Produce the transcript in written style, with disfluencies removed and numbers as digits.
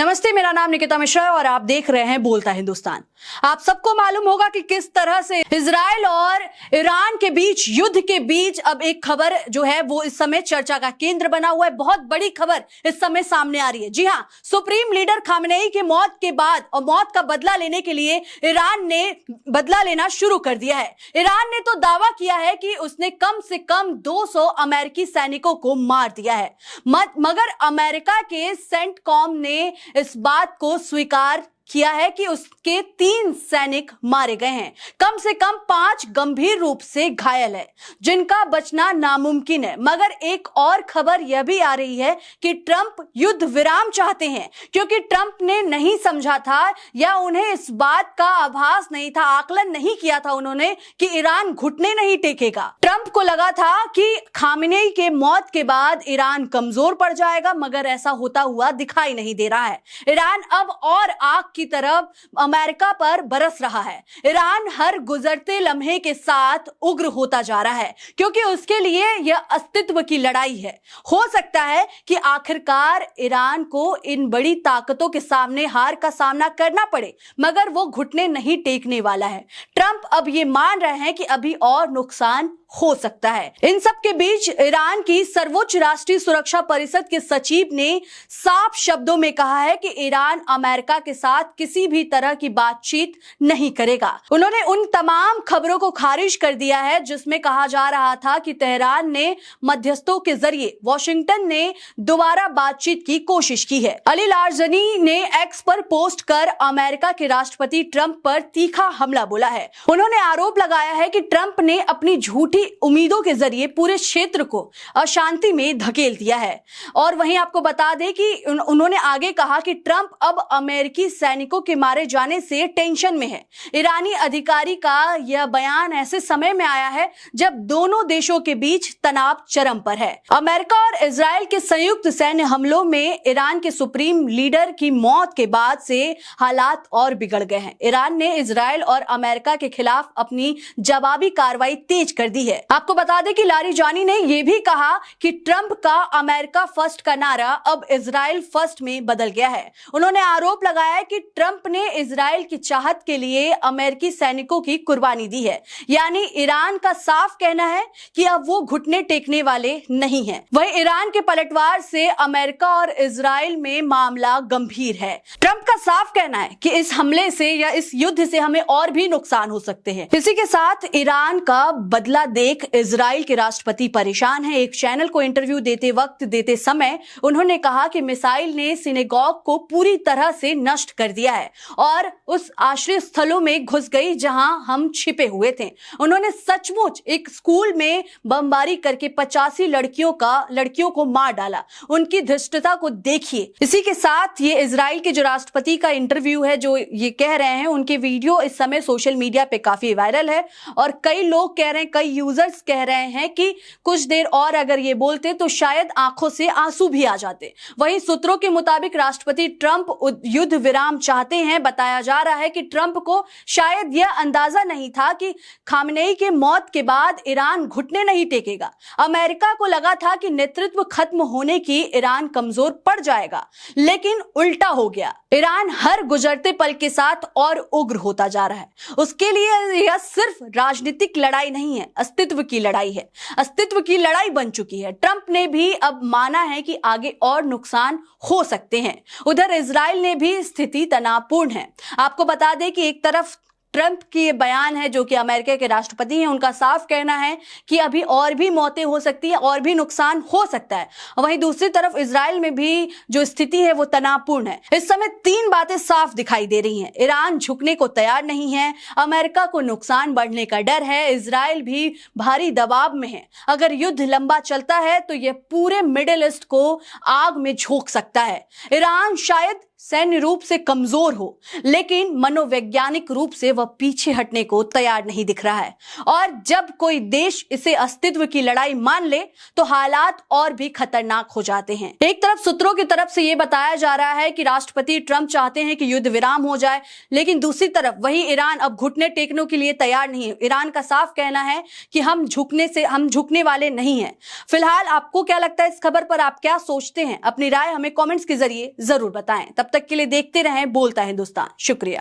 नमस्ते, मेरा नाम निकिता मिश्रा है और आप देख रहे हैं बोलता हिंदुस्तान। आप सबको मालूम होगा कि किस तरह से इजराइल और ईरान के बीच युद्ध के बीच अब एक खबर जो है वो इस समय चर्चा का केंद्र बना हुआ है। बहुत बड़ी खबर इस समय सामने आ रही है। जी हां, सुप्रीम लीडर खामेनेई की मौत के बाद और मौत का बदला लेने के लिए ईरान ने बदला लेना शुरू कर दिया है। ईरान ने तो दावा किया है कि उसने कम से कम 200 अमेरिकी सैनिकों को मार दिया है, मगर अमेरिका के सेंटकॉम ने इस बात को स्वीकार किया है कि उसके 3 सैनिक मारे गए हैं। कम से कम 5 गंभीर रूप से घायल है, जिनका बचना नामुमकिन है। मगर एक और खबर यह भी आ रही है कि ट्रंप युद्ध विराम चाहते हैं, क्योंकि ट्रंप ने नहीं समझा था या उन्हें इस बात का आभास नहीं था, आकलन नहीं किया था उन्होंने कि ईरान घुटने नहीं टेकेगा। ट्रंप को लगा था कि खामेनेई के मौत के बाद ईरान कमजोर पड़ जाएगा, मगर ऐसा होता हुआ दिखाई नहीं दे रहा है। ईरान अब और आग की तरफ अमेरिका पर बरस रहा है। ईरान हर गुजरते लम्हे के साथ उग्र होता जा रहा है, क्योंकि उसके लिए यह अस्तित्व की लड़ाई है। हो सकता है कि आखिरकार ईरान को इन बड़ी ताकतों के सामने हार का सामना करना पड़े, मगर वो घुटने नहीं टेकने वाला है। ट्रंप अब ये मान रहे हैं कि अभी और नुकसान हो सकता है। इन सब के बीच ईरान की सर्वोच्च राष्ट्रीय सुरक्षा परिषद के सचिव ने साफ शब्दों में कहा है कि ईरान अमेरिका के साथ किसी भी तरह की बातचीत नहीं करेगा। उन्होंने उन तमाम खबरों को खारिज कर दिया है जिसमें कहा जा रहा था कि तेहरान ने मध्यस्थों के जरिए वॉशिंगटन ने दोबारा बातचीत की कोशिश की है। अली लारजनी ने एक्स पर पोस्ट कर अमेरिका के राष्ट्रपति ट्रंप पर तीखा हमला बोला है। उन्होंने आरोप लगाया है कि ट्रंप ने अपनी झूठी उम्मीदों के जरिए पूरे क्षेत्र को अशांति में धकेल दिया है। और वहीं आपको बता दें कि उन्होंने आगे कहा कि ट्रंप अब अमेरिकी सैनिकों के मारे जाने से टेंशन में है। ईरानी अधिकारी का यह बयान ऐसे समय में आया है जब दोनों देशों के बीच तनाव चरम पर है। अमेरिका और इजराइल के संयुक्त सैन्य हमलों में ईरान के सुप्रीम लीडर की मौत के बाद से हालात और बिगड़ गए हैं। ईरान ने इजराइल और अमेरिका के खिलाफ अपनी जवाबी कार्रवाई तेज कर दी है। आपको बता दें कि लारिजानी ने यह भी कहा कि ट्रंप का अमेरिका फर्स्ट का नारा अब इजराइल फर्स्ट में बदल गया है। उन्होंने आरोप लगाया है कि ट्रंप ने इजराइल की चाहत के लिए अमेरिकी सैनिकों की कुर्बानी दी है। यानी ईरान का साफ कहना है कि अब वो घुटने टेकने वाले नहीं हैं। वहीं ईरान के पलटवार से अमेरिका और इजराइल में मामला गंभीर है। ट्रंप का साफ कहना है कि इस हमले से या इस युद्ध से हमें और भी नुकसान हो सकते हैं। इसी के साथ ईरान का बदला देख इजराइल के राष्ट्रपति परेशान है। एक चैनल को इंटरव्यू देते समय उन्होंने कहा कि मिसाइल ने सिनेगॉग को पूरी तरह से नष्ट कर दिया है और उस आश्रय स्थलों में घुस गई जहां हम छिपे हुए थे। उन्होंने सचमुच एक स्कूल में बमबारी करके 85 लड़कियों को मार डाला। उनकी धृष्टता को देखिए। इसी के साथ ये इजराइल के जो राष्ट्रपति का इंटरव्यू है, जो ये कह रहे हैं, उनके वीडियो इस समय सोशल मीडिया पे काफी वायरल है और कई लोग कह रहे हैं, कई यूजर्स कह रहे हैं कि कुछ देर और अगर ये बोलते तो शायद आंखों से आंसू भी आ जाते। वहीं सूत्रों के मुताबिक राष्ट्रपति ट्रंप युद्ध विराम चाहते हैं। बताया जा रहा है कि ट्रंप को शायद यह अंदाजा नहीं था कि खामेनेई के मौत के बाद ईरान घुटने नहीं टेकेगा। अमेरिका को लगा था कि नेतृत्व खत्म होने की ईरान कमजोर पड़ जाएगा, लेकिन उल्टा हो गया। ईरान हर गुजरते पल के साथ और उग्र होता जा रहा है। उसके लिए यह सिर्फ राजनीतिक लड़ाई नहीं है, अस्तित्व की लड़ाई है। अस्तित्व की लड़ाई बन चुकी है। ट्रंप ने भी अब माना है कि आगे और नुकसान हो सकते हैं। उधर इजराइल ने भी स्थिति तनावपूर्ण है। आपको बता दें कि एक तरफ ट्रंप की ये बयान है, जो कि अमेरिका के राष्ट्रपति हैं, उनका साफ कहना है कि अभी और भी मौतें हो सकती है और भी नुकसान हो सकता है। वहीं दूसरी तरफ इजराइल में भी जो स्थिति है वो तनावपूर्ण है। इस समय 3 बातें साफ दिखाई दे रही हैं। ईरान झुकने को तैयार नहीं है, अमेरिका को नुकसान बढ़ने का डर है, इजराइल भी भारी दबाव में है। अगर युद्ध लंबा चलता है तो यह पूरे मिडिल ईस्ट को आग में झोंक सकता है। ईरान शायद सैन्य रूप से कमजोर हो, लेकिन मनोवैज्ञानिक रूप से वह पीछे हटने को तैयार नहीं दिख रहा है। और जब कोई देश इसे अस्तित्व की लड़ाई मान ले तो हालात और भी खतरनाक हो जाते हैं। एक तरफ सूत्रों की तरफ से यह बताया जा रहा है कि राष्ट्रपति ट्रंप चाहते हैं कि युद्ध विराम हो जाए, लेकिन दूसरी तरफ वही ईरान अब घुटने टेकने के लिए तैयार नहीं है। ईरान का साफ कहना है कि हम झुकने वाले नहीं हैं। फिलहाल आपको क्या लगता है इस खबर पर? आप क्या सोचते हैं? अपनी राय हमें कमेंट्स के जरिए जरूर बताएं। तब तक के लिए देखते रहें बोलता हिंदुस्तान। शुक्रिया।